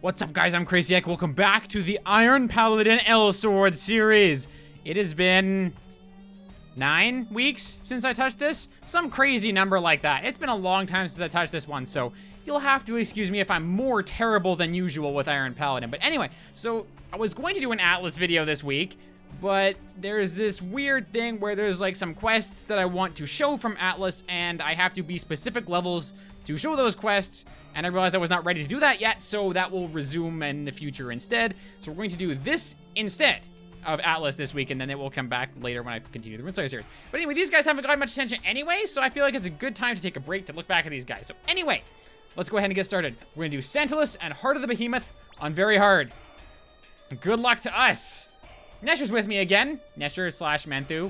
What's up, guys? I'm Craziac. Welcome back to the Iron Paladin Elsword series. It has been 9 weeks since I touched this. Some crazy number like that. It's been a long time since I touched this one, so you'll have to excuse me if I'm more terrible than usual with Iron Paladin. But anyway, so I was going to do an Atlas video this week, but there's this weird thing where there's like some quests that I want to show from Atlas, and I have to be specific levels to show those quests, and I realized I was not ready to do that yet, so that will resume in the future instead. So we're going to do this instead of Atlas this week, and then it will come back later when I continue the RHAPSODY series. But anyway, these guys haven't got much attention anyway, so I feel like it's a good time to take a break to look back at these guys. So anyway, let's go ahead and get started. We're gonna do Santalus and Heart of the Behemoth on very hard. Good luck to us. Nesher's with me again. Nesher / Menthu.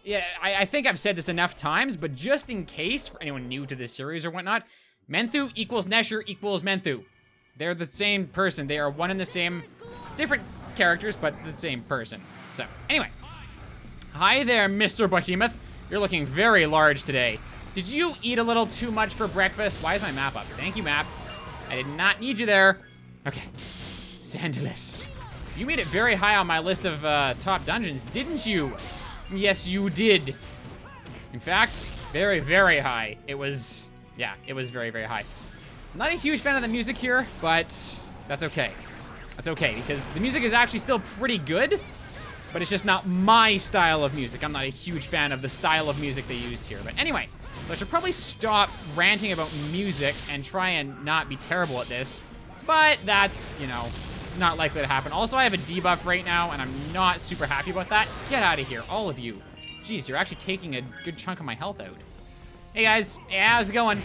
Yeah, I think I've said this enough times, but just in case, for anyone new to this series or whatnot, Menthu equals Nesher equals Menthu. They're the same person. They are one and the same, different characters, but the same person. So, anyway. Hi there, Mr. Behemoth. You're looking very large today. Did you eat a little too much for breakfast? Why is my map up? Thank you, map. I did not need you there. Okay. Santalus. You made it very high on my list of top dungeons, didn't you? Yes, you did. In fact, very, very high. It was, yeah, it was very, very high. I'm not a huge fan of the music here, but that's okay. That's okay, because the music is actually still pretty good, but it's just not my style of music. I'm not a huge fan of the style of music they use here. But anyway, so I should probably stop ranting about music and try and not be terrible at this. But that's, you know, not likely to happen. Also, I have a debuff right now, and I'm not super happy about that. Get out of here, all of you. Jeez, you're actually taking a good chunk of my health out. Hey guys, hey, how's it going?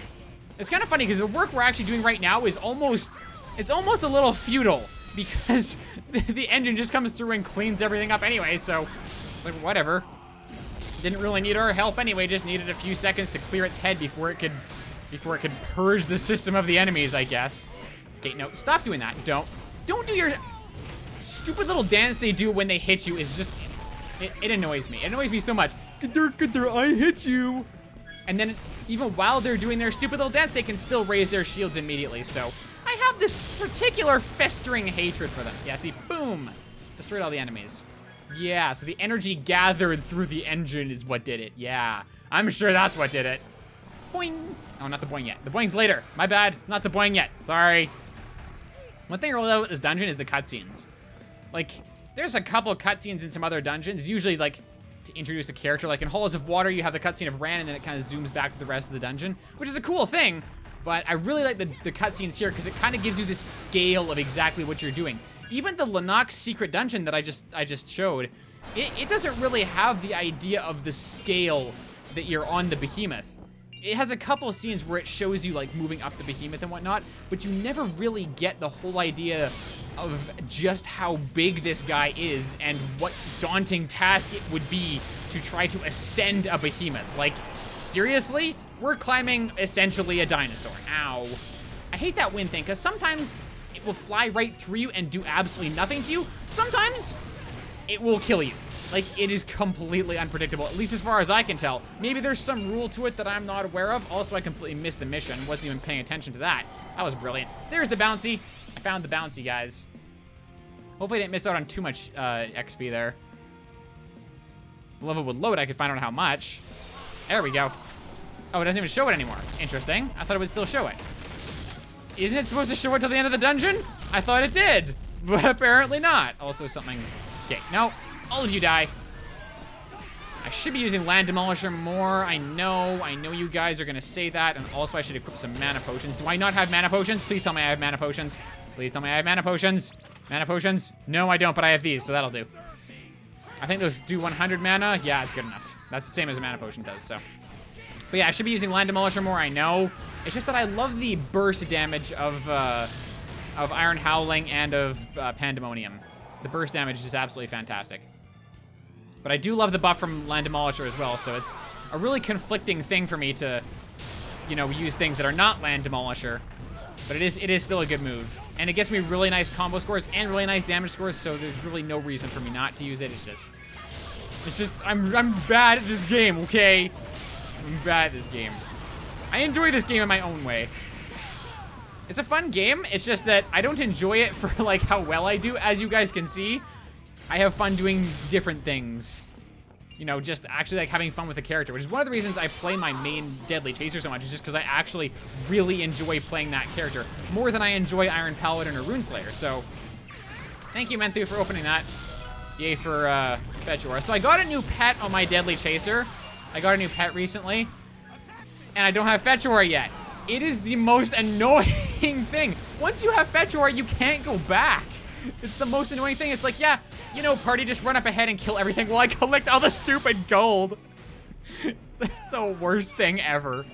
It's kind of funny because the work we're actually doing right now is almost a little futile because the engine just comes through and cleans everything up anyway. So, like, whatever. Didn't really need our help anyway. Just needed a few seconds to clear its head before it could purge the system of the enemies, I guess. Okay, no, stop doing that. Don't do your stupid little dance they do when they hit you. Is just, it annoys me. It annoys me so much. I hit you. And then even while they're doing their stupid little dance, they can still raise their shields immediately. So I have this particular festering hatred for them. Yeah, see, boom. Destroyed all the enemies. Yeah, so the energy gathered through the engine is what did it. Yeah, I'm sure that's what did it. Boing. Oh, not the boing yet. The boing's later. My bad. It's not the boing yet. Sorry. One thing I really love with this dungeon is the cutscenes. Like, there's a couple cutscenes in some other dungeons, usually like to introduce a character. Like in Halls of Water, you have the cutscene of Ran, and then it kind of zooms back to the rest of the dungeon, which is a cool thing. But I really like the cutscenes here because it kind of gives you the scale of exactly what you're doing. Even the Lennox secret dungeon that I just showed, it doesn't really have the idea of the scale that you're on the Behemoth. It has a couple of scenes where it shows you like moving up the Behemoth and whatnot, but you never really get the whole idea of just how big this guy is and what daunting task it would be to try to ascend a Behemoth. Like, seriously? We're climbing essentially a dinosaur. Ow. I hate that wind thing, because sometimes it will fly right through you and do absolutely nothing to you. Sometimes it will kill you. Like, it is completely unpredictable, at least as far as I can tell. Maybe there's some rule to it that I'm not aware of. Also, I completely missed the mission. Wasn't even paying attention to that. That was brilliant. There's the bouncy. I found the bouncy, guys. Hopefully I didn't miss out on too much XP there. The level would load. I could find out how much. There we go. Oh, it doesn't even show it anymore. Interesting. I thought it would still show it. Isn't it supposed to show it till the end of the dungeon? I thought it did, but apparently not. Also something... Okay, no. All of you die. I should be using Land Demolisher more. I know you guys are gonna say that, and also I should equip some mana potions. Do I not have mana potions? Please tell me I have mana potions. Please tell me I have mana potions. Mana potions? No, I don't, but I have these, so that'll do. I think those do 100 mana. Yeah, it's good enough. That's the same as a mana potion does, so. But yeah, I should be using Land Demolisher more, I know. It's just that I love the burst damage of Iron Howling and of Pandemonium. The burst damage is just absolutely fantastic. But I do love the buff from Land Demolisher as well, so it's a really conflicting thing for me to, you know, use things that are not Land Demolisher. But it is still a good move. And it gets me really nice combo scores and really nice damage scores, so there's really no reason for me not to use it. It's just, I'm bad at this game, okay? I'm bad at this game. I enjoy this game in my own way. It's a fun game. It's just that I don't enjoy it for like how well I do. As you guys can see, I have fun doing different things. You know, just actually like having fun with the character, which is one of the reasons I play my main Deadly Chaser so much, is just because I actually really enjoy playing that character more than I enjoy Iron Paladin or Runeslayer. So thank you, Menthu, for opening that. Yay for Fetch Aura. So I got a new pet on my Deadly Chaser. I got a new pet recently, and I don't have Fetch Aura yet. It is the most annoying thing. Once you have Fetch Aura, you can't go back. It's the most annoying thing. It's like, yeah, you know, party, just run up ahead and kill everything while I collect all the stupid gold. It's the worst thing ever.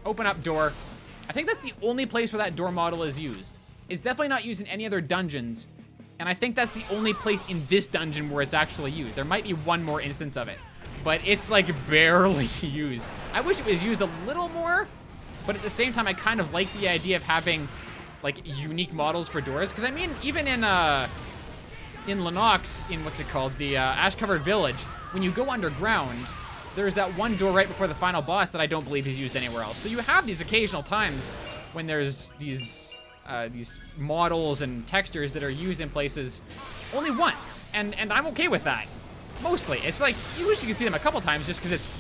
Open up door. I think that's the only place where that door model is used. It's definitely not used in any other dungeons. And I think that's the only place in this dungeon where it's actually used. There might be one more instance of it, but it's like barely used. I wish it was used a little more, but at the same time, I kind of like the idea of having like unique models for doors. Cause I mean, even in Lennox, in what's it called? The Ash-Covered Village, when you go underground, there's that one door right before the final boss that I don't believe is used anywhere else. So you have these occasional times when there's these models and textures that are used in places only once, and I'm okay with that. Mostly, it's like you wish you could see them a couple times just because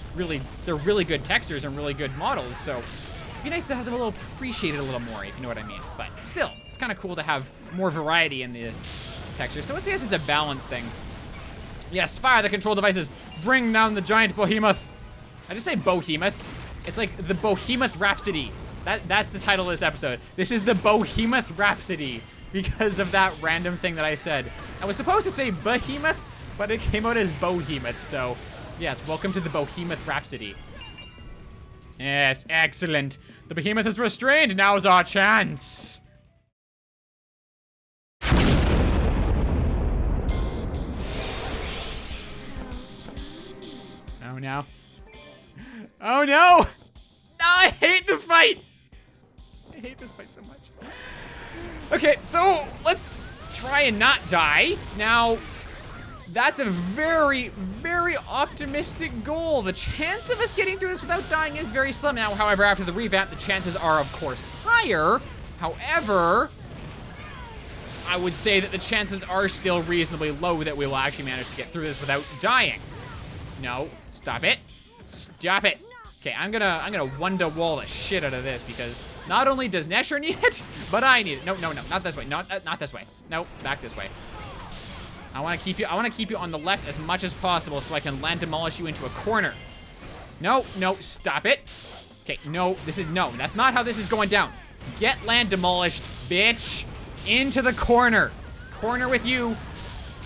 they're really good textures and really good models. So it'd be nice to have them a little appreciated a little more, if you know what I mean. But still, it's kind of cool to have more variety in the textures. So I guess it's a balance thing. Yes, fire the control devices. Bring down the giant behemoth. I just say Bohemoth. It's like the Behemoth Rhapsody. That's the title of this episode. This is the Behemoth Rhapsody because of that random thing that I said. I was supposed to say Behemoth, but it came out as Bohemoth. So yes, welcome to the Behemoth Rhapsody. Yes, excellent. The Behemoth is restrained. Now's our chance. Oh no. Oh no! No, I hate this fight! I hate this fight so much. Okay, so let's try and not die. Now, that's a very, very optimistic goal. The chance of us getting through this without dying is very slim. Now, however, after the revamp, the chances are, of course, higher. However, I would say that the chances are still reasonably low that we will actually manage to get through this without dying. No, stop it. Stop it. Okay, I'm gonna one-to-wall the shit out of this because not only does Nesher need it, but I need it. No, not this way. Not this way. No, back this way. I want to keep you on the left as much as possible so I can land demolish you into a corner. No, stop it. Okay, that's not how this is going down. Get land demolished, bitch. Into the corner. Corner with you.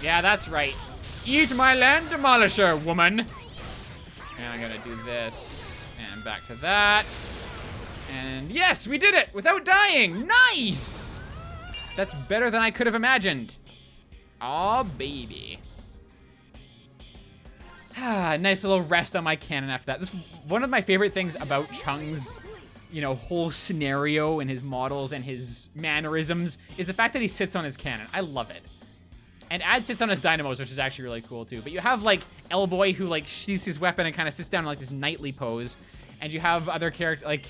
Yeah, that's right. Eat my land demolisher, woman. And I'm gonna do this, and back to that. And yes, we did it without dying. Nice. That's better than I could have imagined. Aw, baby. Nice little rest on my cannon after that. This one of my favorite things about Chung's, you know, whole scenario and his models and his mannerisms is the fact that he sits on his cannon. I love it. And Ad sits on his dynamos, which is actually really cool too. But you have like Elboy who like sheaths his weapon and kind of sits down in like this knightly pose. And you have other characters like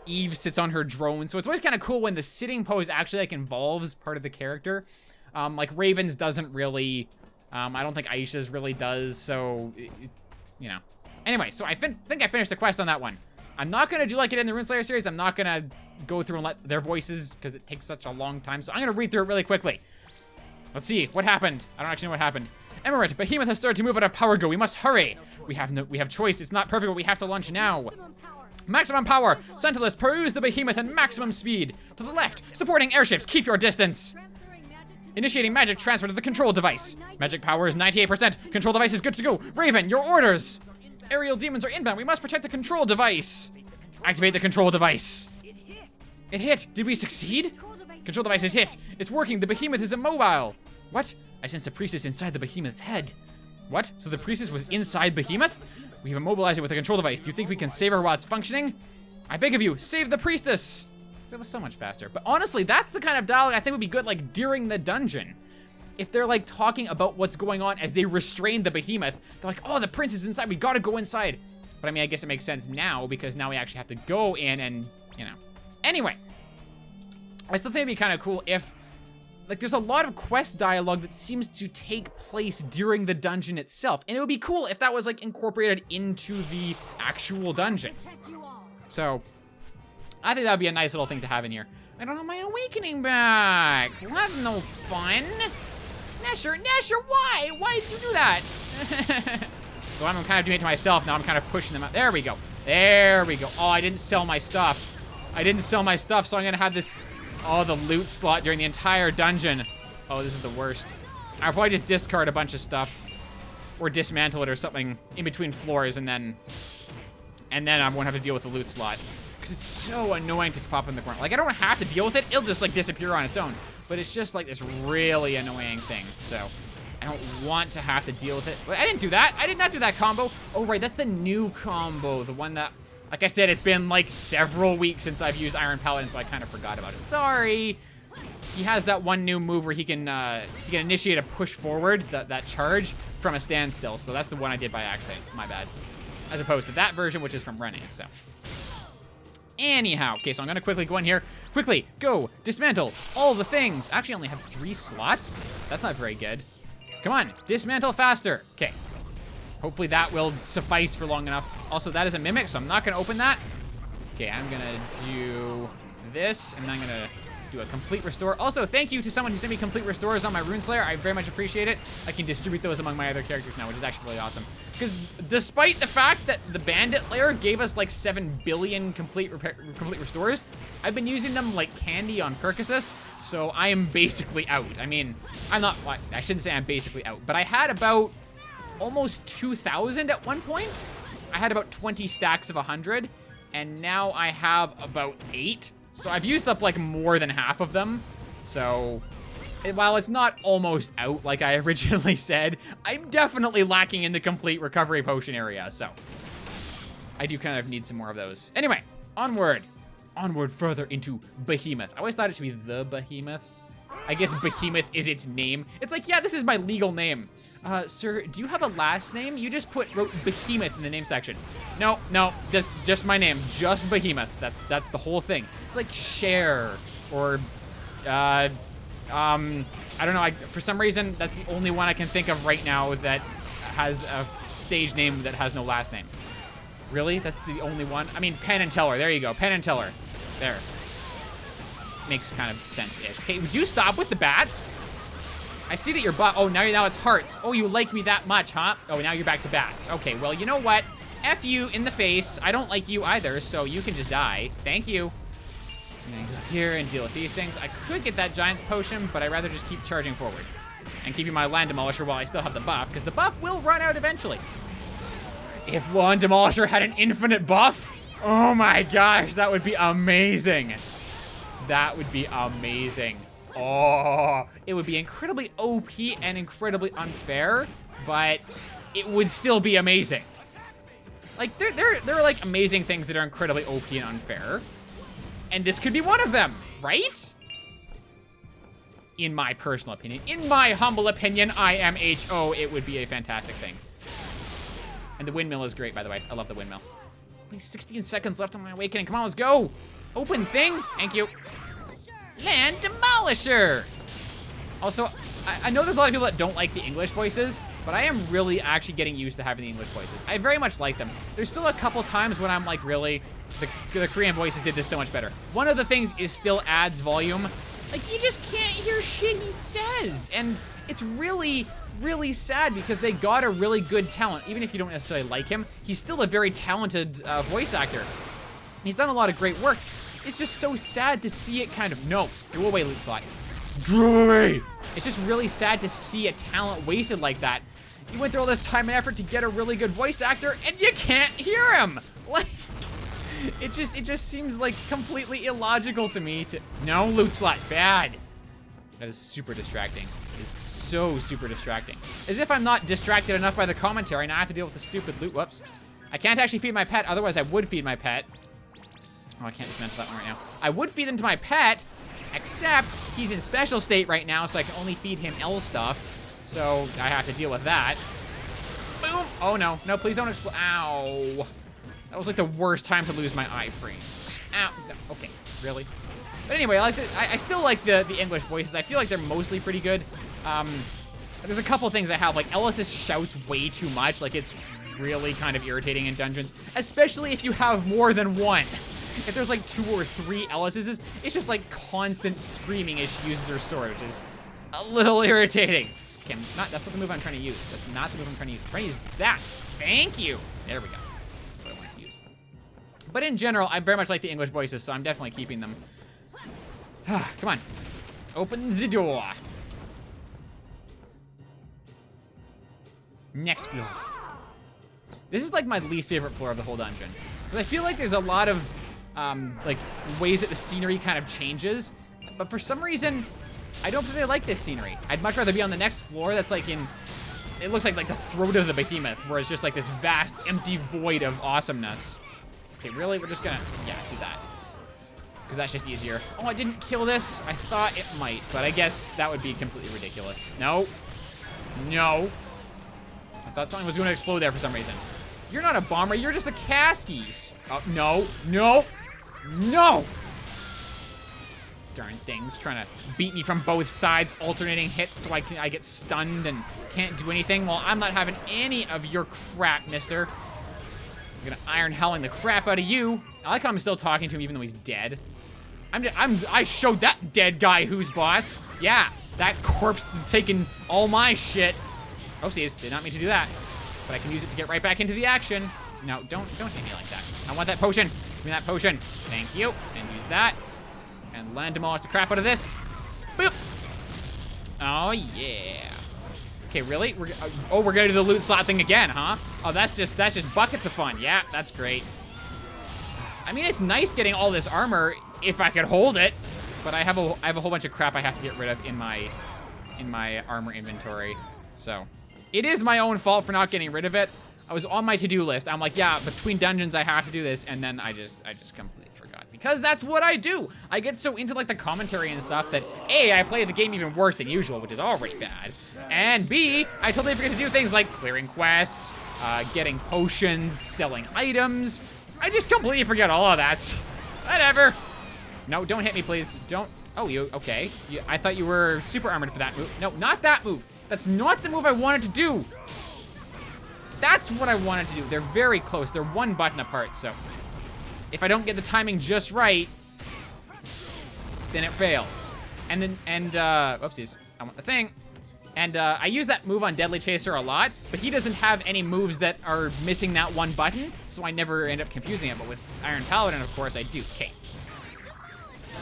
Eve sits on her drone. So it's always kind of cool when the sitting pose actually like involves part of the character. Like Raven's doesn't really. I don't think Aisha's really does. So, you know. Anyway, so I think I finished the quest on that one. I'm not going to do like it in the Runeslayer series. I'm not going to go through and let their voices because it takes such a long time. So I'm going to read through it really quickly. Let's see what happened. I don't actually know what happened. Emirate, Behemoth has started to move out of power go. We must hurry. We have choice. It's not perfect, but we have to launch now. Maximum power. Sentinelist, peruse the Behemoth at maximum speed. To the left. Supporting airships. Keep your distance. Initiating magic transfer to the control device. Magic power is 98%. Control device is good to go. Raven, your orders. Aerial demons are inbound. We must protect the control device. Activate the control device. It hit. Did we succeed? Control device is hit. It's working. The Behemoth is immobile. What? I sense the priestess inside the Behemoth's head. What? So the priestess was inside Behemoth? We have immobilized it with the control device. Do you think we can save her while it's functioning? I beg of you, save the priestess. That was so much faster. But honestly, that's the kind of dialogue I think would be good like during the dungeon. If they're like talking about what's going on as they restrain the Behemoth, they're like, oh, the prince is inside. We gotta go inside. But I mean, I guess it makes sense now because now we actually have to go in and, you know, Anyway, I still think it'd be kind of cool if, like, there's a lot of quest dialogue that seems to take place during the dungeon itself. And it would be cool if that was, like, incorporated into the actual dungeon. So, I think that would be a nice little thing to have in here. I don't have my awakening back. Well, that's no fun. Nesher, why? Why did you do that? So I'm kind of doing it to myself now. I'm kind of pushing them out. There we go. There we go. Oh, I didn't sell my stuff. I didn't sell my stuff, so I'm gonna have this, oh, the loot slot during the entire dungeon. Oh, this is the worst. I'll probably just discard a bunch of stuff or dismantle it or something in between floors, and then I won't have to deal with the loot slot. Because it's so annoying to pop in the corner. Like, I don't have to deal with it. It'll just, like, disappear on its own. But it's just, like, this really annoying thing. So, I don't want to have to deal with it. But I didn't do that. I did not do that combo. Oh, right. That's the new combo. The one that, like I said, it's been, like, several weeks since I've used Iron Paladin, so I kind of forgot about it. Sorry. He has that one new move where he can initiate a push forward, that charge, from a standstill. So that's the one I did by accident. My bad. As opposed to that version, which is from running, so. Anyhow, okay, so I'm gonna quickly go in here. Quickly, go, dismantle all the things. Actually, I only have 3 slots. That's not very good. Come on, dismantle faster. Okay, hopefully that will suffice for long enough. Also, that is a mimic, so I'm not gonna open that. Okay, I'm gonna do this, and then I'm gonna do a complete restore. Also, thank you to someone who sent me complete restores on my Runeslayer. I very much appreciate it. I can distribute those among my other characters now, which is actually really awesome. Because despite the fact that the bandit layer gave us like 7 billion complete restores, I've been using them like candy on Percocet, so I am basically out. I mean, I shouldn't say I'm basically out, but I had about almost 2,000 at one point. I had about 20 stacks of 100, and now I have about 8. So I've used up like more than half of them. So while it's not almost out like I originally said, I'm definitely lacking in the complete recovery potion area. So I do kind of need some more of those. Anyway, onward. Onward further into Behemoth. I always thought it should be the Behemoth. I guess Behemoth is its name. It's like, yeah, this is my legal name. Sir, do you have a last name? You just wrote Behemoth in the name section. No, just my name, just Behemoth. That's the whole thing. It's like Cher or, I don't know. For some reason, that's the only one I can think of right now that has a stage name that has no last name. Really? That's the only one? I mean, Penn and Teller. There you go, Penn and Teller. There. Makes kind of sense-ish. Okay, would you stop with the bats? I see that you're oh, now it's hearts. Oh, you like me that much, huh? Oh, now you're back to bats. Okay, well, you know what? F you in the face. I don't like you either, so you can just die. Thank you. I'm gonna go here and deal with these things. I could get that Giant's Potion, but I'd rather just keep charging forward. And keeping my Land Demolisher while I still have the buff, because the buff will run out eventually. If Land Demolisher had an infinite buff, oh my gosh, that would be amazing. That would be amazing. Oh, it would be incredibly OP and incredibly unfair, but it would still be amazing. Like, there are like amazing things that are incredibly OP and unfair, and this could be one of them, right? In my personal opinion, in my humble opinion, IMHO, it would be a fantastic thing. And the windmill is great, by the way. I love the windmill. Only 16 seconds left on my awakening. Come on, let's go. Open thing. Thank you. Land Demolisher. Also, I know there's a lot of people that don't like the English voices, but I am really actually getting used to having the English voices. I very much like them. There's still a couple times when I'm like, really, the Korean voices did this so much better. One of the things is still adds volume. Like, you just can't hear shit he says. And it's really, really sad because they got a really good talent. Even if you don't necessarily like him, he's still a very talented voice actor. He's done a lot of great work. It's just so sad to see it kind of, no, go away, loot slot. Go away. It's just really sad to see a talent wasted like that. You went through all this time and effort to get a really good voice actor and you can't hear him. Like, it just seems like completely illogical to me to, no, loot slot, bad. That is super distracting. It is so super distracting. As if I'm not distracted enough by the commentary, now I have to deal with the stupid loot, whoops. I can't actually feed my pet, otherwise I would feed my pet. Oh, I can't dismantle that one right now. I would feed them to my pet, except he's in special state right now, so I can only feed him L stuff. So I have to deal with that. Boom! Oh no, no, please don't explode. Ow. That was like the worst time to lose my iframes. Ow, no, okay. Really? But anyway, I still like the English voices. I feel like they're mostly pretty good. There's a couple things I have, like Ellis shouts way too much. Like, it's really kind of irritating in dungeons, especially if you have more than one. If there's like 2 or 3 Ellis's, it's just like constant screaming as she uses her sword, which is a little irritating. Okay, that's not the move I'm trying to use. That's not the move I'm trying to use. I'm trying to use that. Thank you. There we go. That's what I wanted to use. But in general, I very much like the English voices, so I'm definitely keeping them. Come on. Open the door. Next floor. This is like my least favorite floor of the whole dungeon. Because I feel like there's a lot of like ways that the scenery kind of changes. But for some reason, I don't really like this scenery. I'd much rather be on the next floor that's like in, it looks like the throat of the Behemoth, where it's just like this vast, empty void of awesomeness. Okay, really? We're just gonna, yeah, do that. Because that's just easier. Oh, I didn't kill this. I thought it might, but I guess that would be completely ridiculous. No. No. I thought something was going to explode there for some reason. You're not a bomber. You're just a Kasky. Oh, no. No. No. Darn things trying to beat me from both sides, alternating hits so I get stunned and can't do anything. Well, I'm not having any of your crap, mister. I'm gonna iron helling the crap out of you. I like how I'm still talking to him even though he's dead. I showed that dead guy who's boss. Yeah, that corpse is taking all my shit. Oopsies, did not mean to do that. But I can use it to get right back into the action. No, don't hit me like that. I want that potion. Give me that potion. Thank you. And use that. And land demolish the crap out of this. Boop. Oh, yeah. Okay, really? We're gonna do the loot slot thing again, huh? Oh, that's just buckets of fun. Yeah, that's great. I mean, it's nice getting all this armor if I could hold it, but I have a whole bunch of crap I have to get rid of in my armor inventory. So, it is my own fault for not getting rid of it. I was on my to-do list. I'm like, yeah, between dungeons I have to do this, and then I just completely forgot. Because that's what I do. I get so into like the commentary and stuff that A, I play the game even worse than usual, which is already bad. And B, I totally forget to do things like clearing quests, getting potions, selling items. I just completely forget all of that. Whatever. No, don't hit me, please. Don't. Oh, you, okay. I thought you were super armored for that move. No, not that move. That's not the move I wanted to do. That's what I wanted to do. They're very close. They're one button apart, so if I don't get the timing just right, then it fails. And then, whoopsies, I want the thing. And I use that move on Deadly Chaser a lot, but he doesn't have any moves that are missing that one button, so I never end up confusing it. But with Iron Paladin, of course, I do. Okay.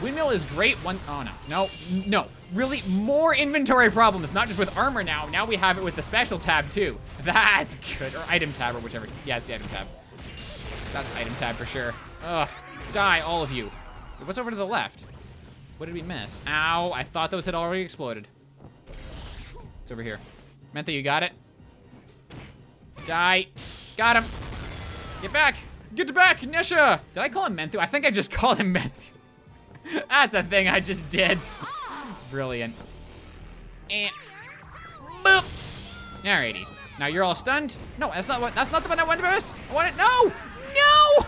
Windmill is great. Oh no. Really, more inventory problems, not just with armor now. Now we have it with the special tab too. That's good, or item tab or whichever. Yeah, it's the item tab. That's item tab for sure. Ugh, die, all of you. What's over to the left? What did we miss? Ow, I thought those had already exploded. It's over here. Mentha, you got it? Die. Got him. Get back. Get back, Nisha. Did I call him Menthu? I think I just called him Menthu. That's a thing I just did. Brilliant. And boop. Alrighty. Now you're all stunned. No, that's not the button I wanted to press. I want it. No! No!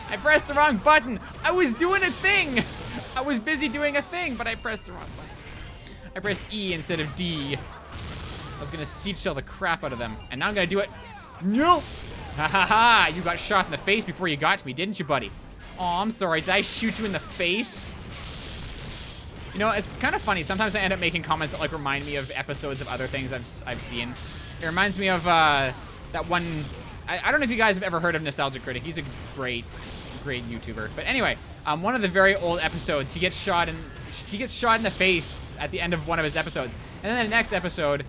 I pressed the wrong button. I was doing a thing. I was busy doing a thing, but I pressed the wrong button. I pressed E instead of D. I was gonna siege shell the crap out of them. And now I'm gonna do it. No! Ha ha ha! You got shot in the face before you got to me, didn't you, buddy? Oh, I'm sorry. Did I shoot you in the face? You know, it's kind of funny. Sometimes I end up making comments that like remind me of episodes of other things I've seen. It reminds me of that one. I don't know if you guys have ever heard of Nostalgia Critic. He's a great YouTuber. But anyway, one of the very old episodes, he gets shot in the face at the end of one of his episodes. And then the next episode,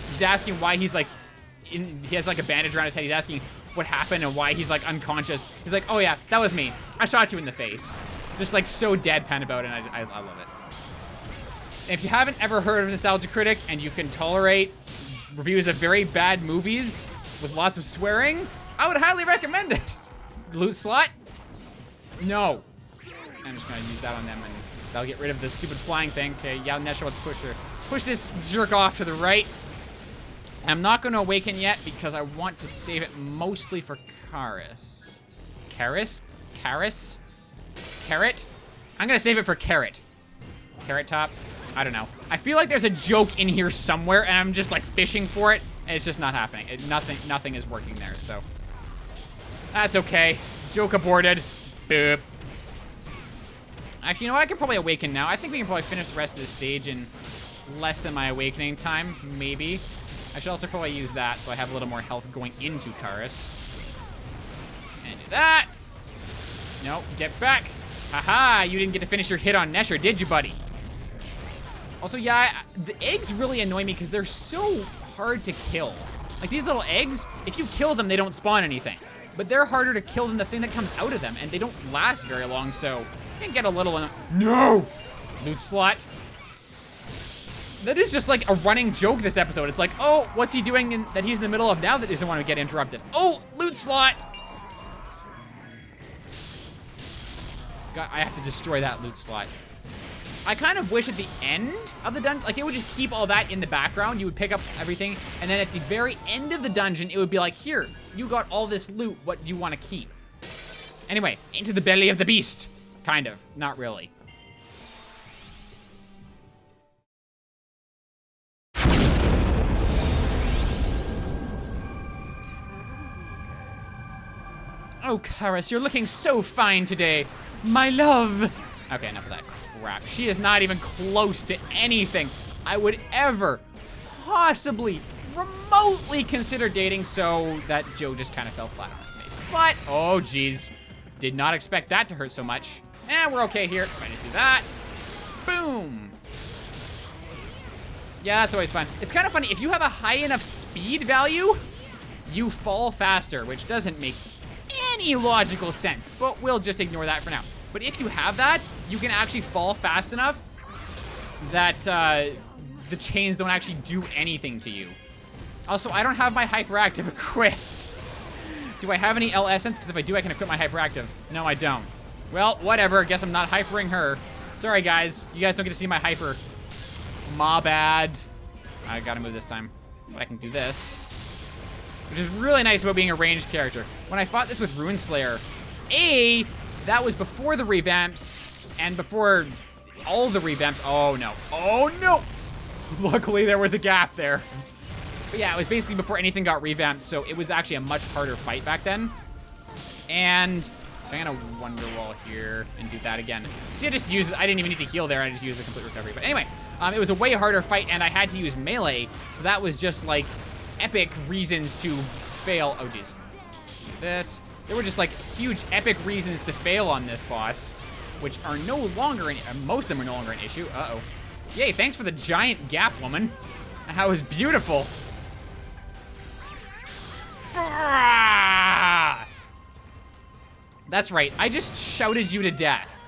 he's asking why he's like, he has like a bandage around his head. He's asking what happened and why he's like unconscious. He's like, oh yeah, that was me. I shot you in the face. Just like so deadpan about it, and I love it. And if you haven't ever heard of Nostalgia Critic and you can tolerate reviews of very bad movies with lots of swearing, I would highly recommend it. Loot slot? No. I'm just gonna use that on them and that'll get rid of the stupid flying thing. Okay, yeah, Nesha, let's push this jerk off to the right. I'm not gonna awaken yet because I want to save it mostly for Karis. Karis? Carrot? I'm gonna save it for Carrot. Carrot Top? I don't know. I feel like there's a joke in here somewhere, and I'm just like fishing for it, and it's just not happening. Nothing is working there, so. That's okay. Joke aborted. Boop. Actually, you know what? I can probably awaken now. I think we can probably finish the rest of this stage in less than my awakening time, maybe. I should also probably use that so I have a little more health going into Karis. And do that. No, get back. Haha, you didn't get to finish your hit on Nesher, did you, buddy? Also, yeah, the eggs really annoy me because they're so hard to kill. Like, these little eggs, if you kill them, they don't spawn anything. But they're harder to kill than the thing that comes out of them, and they don't last very long, so you can get a little... No! Loot slot. That is just like a running joke this episode. It's like, oh, what's he doing that he's in the middle of now that doesn't want to get interrupted? Oh, loot slot! God, I have to destroy that loot slot. I kind of wish at the end of the dungeon, like it would just keep all that in the background. You would pick up everything, and then at the very end of the dungeon, it would be like, here, you got all this loot. What do you want to keep? Anyway, into the belly of the beast. Kind of, not really. Oh, Karis, you're looking so fine today. My love. Okay, enough of that crap. She is not even close to anything I would ever possibly remotely consider dating, so that Joe just kind of fell flat on its face. But, oh geez, did not expect that to hurt so much. We're okay here. If I just do that, boom. Yeah, that's always fun. It's kind of funny, if you have a high enough speed value, you fall faster, which doesn't make any logical sense, but we'll just ignore that for now. But if you have that, you can actually fall fast enough that the chains don't actually do anything to you. Also, I don't have my hyperactive equipped. Do I have any L essence? Because if I do, I can equip my hyperactive. No, I don't. Well, whatever. Guess I'm not hypering her. Sorry, guys. You guys don't get to see my hyper. My bad. I gotta move this time. But I can do this. Which is really nice about being a ranged character. When I fought this with Runeslayer, that was before the revamps, and before all the revamps. Oh, no. Oh, no! Luckily, there was a gap there. But yeah, it was basically before anything got revamped, so it was actually a much harder fight back then. And I'm gonna Wonder Wall here and do that again. See, I didn't even need to heal there, I just used the complete recovery. But anyway, it was a way harder fight, and I had to use melee, so that was just like epic reasons to fail. Oh, geez. This. There were just like huge epic reasons to fail on this boss, which are no longer, most of them are no longer an issue. Uh-oh. Yay, thanks for the giant gap, woman. That was beautiful. That's right, I just shouted you to death.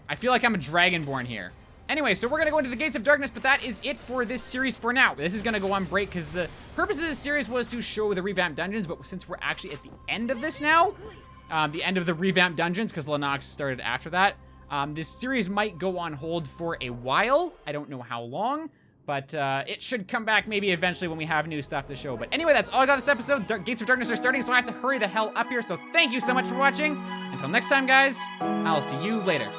I feel like I'm a dragonborn here. Anyway, so we're gonna go into the Gates of Darkness, but that is it for this series for now. This is gonna go on break because the purpose of this series was to show the revamped dungeons, but since we're actually at the end of this now, the end of the revamped dungeons, because Lennox started after that, this series might go on hold for a while. I don't know how long, but it should come back maybe eventually when we have new stuff to show. But anyway, that's all I got this episode. Gates of Darkness are starting, so I have to hurry the hell up here. So thank you so much for watching. Until next time, guys, I'll see you later.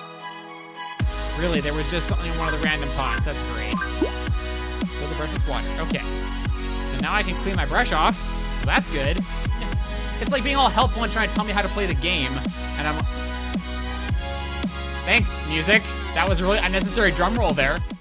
Really, there was just something in one of the random pots. That's great. Fill the brush with water. Okay. So now I can clean my brush off. So that's good. It's like being all helpful and trying to tell me how to play the game. And I'm... Thanks, music. That was a really unnecessary drum roll there.